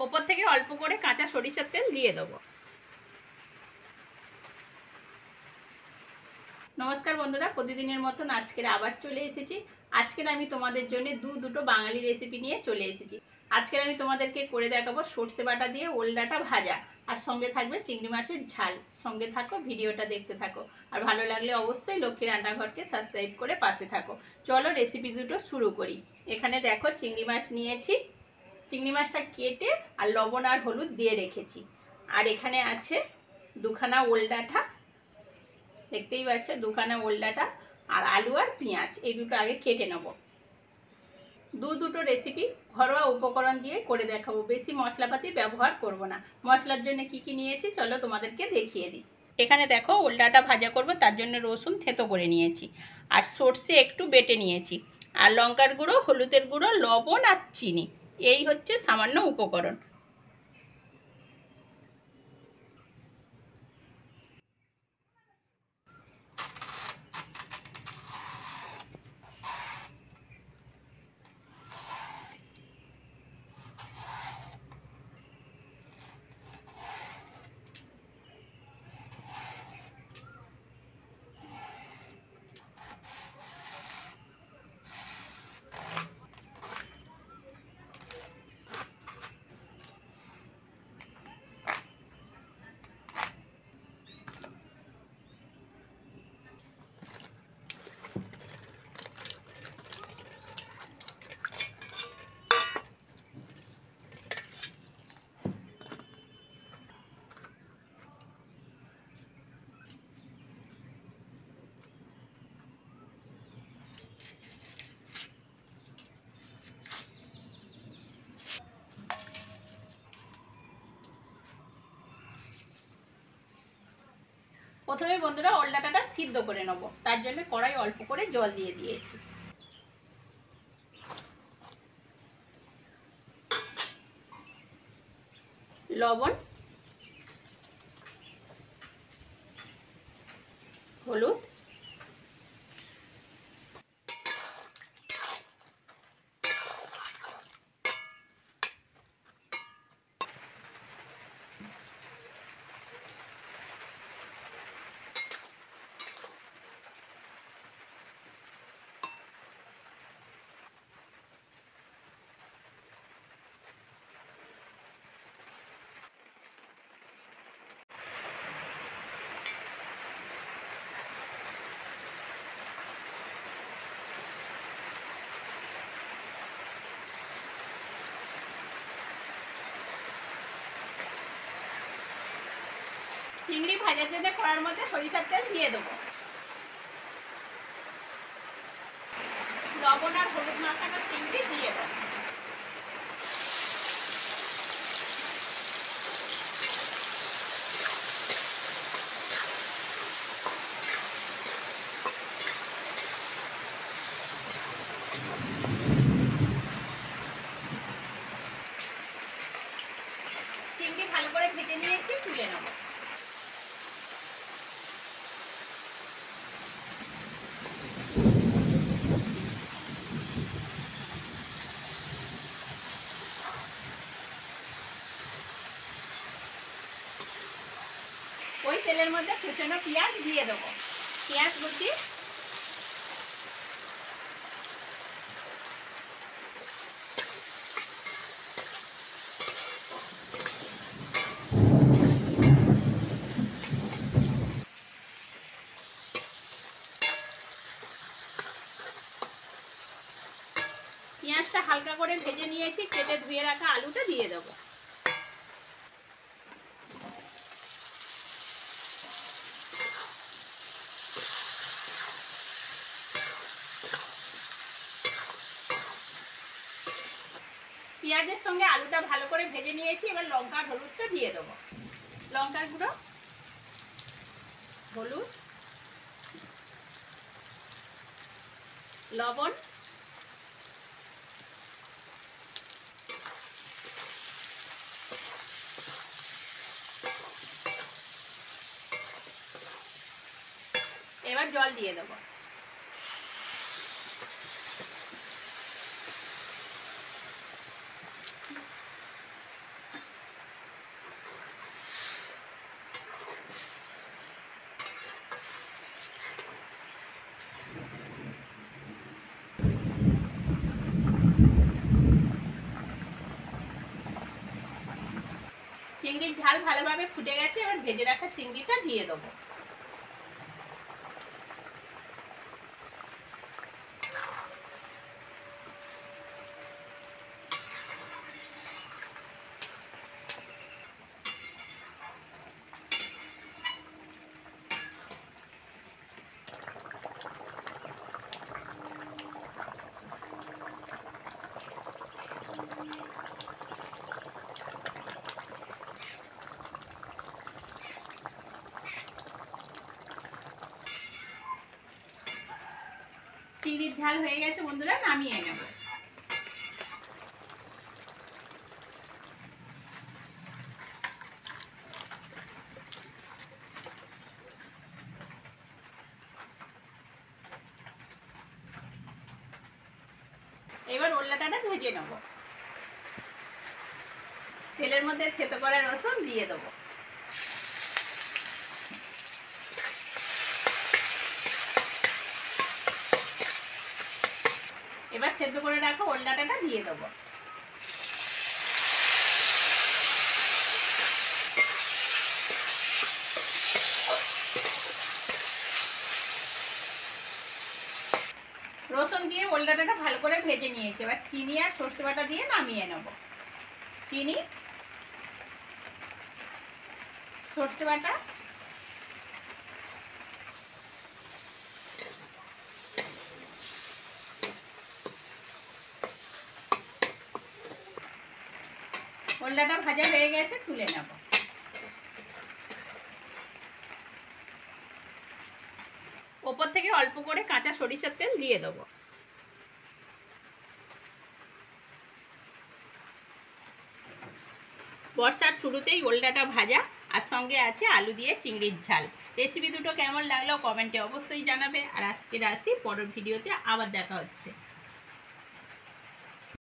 ওপর থেকে অল্প করে কাঁচা সরিষার তেল দিয়ে দেবো। নমস্কার বন্ধুরা, প্রতিদিনের মতন আজকের আবার চলে এসেছি। আজকের আমি তোমাদের জন্য দুটো বাঙালি রেসিপি নিয়ে চলে এসেছি। আজকের আমি তোমাদেরকে করে দেখাবো সর্ষে বাটা দিয়ে ওল ডাঁটা ভাজা, আর সঙ্গে থাকবে চিংড়ি মাছের ঝাল। সঙ্গে থাকো, ভিডিওটা দেখতে থাকো, আর ভালো লাগলে অবশ্যই লক্ষ্মী রান্নাঘরকে সাবস্ক্রাইব করে পাশে থাকো। চলো রেসিপি দুটো শুরু করি। এখানে দেখো চিংড়ি মাছ নিয়েছি, চিংড়ি মাছটা কেটে আর লবণ আর হলুদ দিয়ে রেখেছি। আর এখানে আছে দুখানা ওল ডাঁটা, দেখতেই পাচ্ছ দুখানা ওল ডাঁটা, আর আলু আর পেঁয়াজ, এই দুটো আগে কেটে নেব। দুটো রেসিপি ঘরোয়া উপকরণ দিয়ে করে দেখাবো, বেশি মশলাপাতি ব্যবহার করব না। মশলার জন্য কি কি নিয়েছি চলো তোমাদেরকে দেখিয়ে দিই। এখানে দেখো ওল ডাঁটা ভাজা করব, তার জন্য রসুন থেতো করে নিয়েছি, আর সর্ষে একটু বেটে নিয়েছি, আর লঙ্কার গুঁড়ো, হলুদের গুঁড়ো, লবণ আর চিনি, এই হচ্ছে সামান্য উপকরণ। প্রথমে বন্ধুরা ওল ডাঁটাটা সিদ্ধ করে নেব, তার জন্য কড়াই অল্প করে জল দিয়ে দিয়েছি। লবণ, হলুদ, চিংড়ি ভাজার জন্য কড়ার মধ্যে সরিষার তেল দিয়ে দেবো। লবণ আর হলুদ মাখানো চিংড়ি দিয়ে দেবো। চিংড়ি ভালো করে ভেজে নিয়েছি, তুলে নেবো। ওই তেলের মধ্যে কুচানো পেঁয়াজ দিয়ে দেবো, পেঁয়াজ কুচি, পেঁয়াজটা হালকা করে ভেজে নিয়েছি, কেটে ধুয়ে রাখা আলুটা দিয়ে দেবো। পেঁয়াজের সঙ্গে আলুটা ভালো করে ভেজে নিয়েছি, এবার লঙ্কা আর হলুদটা দিয়ে দেবো। লঙ্কার গুঁড়ো, হলুদ, লবণ, এবার জল দিয়ে দেবো। ঝাল ভালোভাবে ফুটে গেছে, এবার ভেজে রাখা চিংড়িটা দিয়ে দেবো। চিংড়ির ঝাল হয়ে গেছে বন্ধুরা, নামিয়ে নেব। এবার ওল্লাটাটা ভেজে নেব। তেলের মধ্যে থেতো করা রসুন দিয়ে দেবো। এবার সেদ্ধ করে রাখা ওল্লাটাটা দিয়ে দেবো। রসুন দিয়ে ওল্লাটাটা ভালো করে ভেজে নিয়েছে, এবার চিনি আর সর্ষে বাটা দিয়ে নামিয়ে নেব। চিনি, সর্ষে বাটা, ওল্লাটা ভাজা হয়ে গেছে, তুলে নেব। ওপর থেকে অল্প করে কাঁচা সরিষার তেল দিয়ে দেবো। বর্ষার শুরুতেই ওল্লাটা ভাজা, আর সঙ্গে আছে আলু দিয়ে চিংড়ির ঝাল। রেসিপি দুটো কেমন লাগলো কমেন্টে অবশ্যই জানাবে। আর আজকে আসি, পরের ভিডিওতে আবার দেখা হচ্ছে।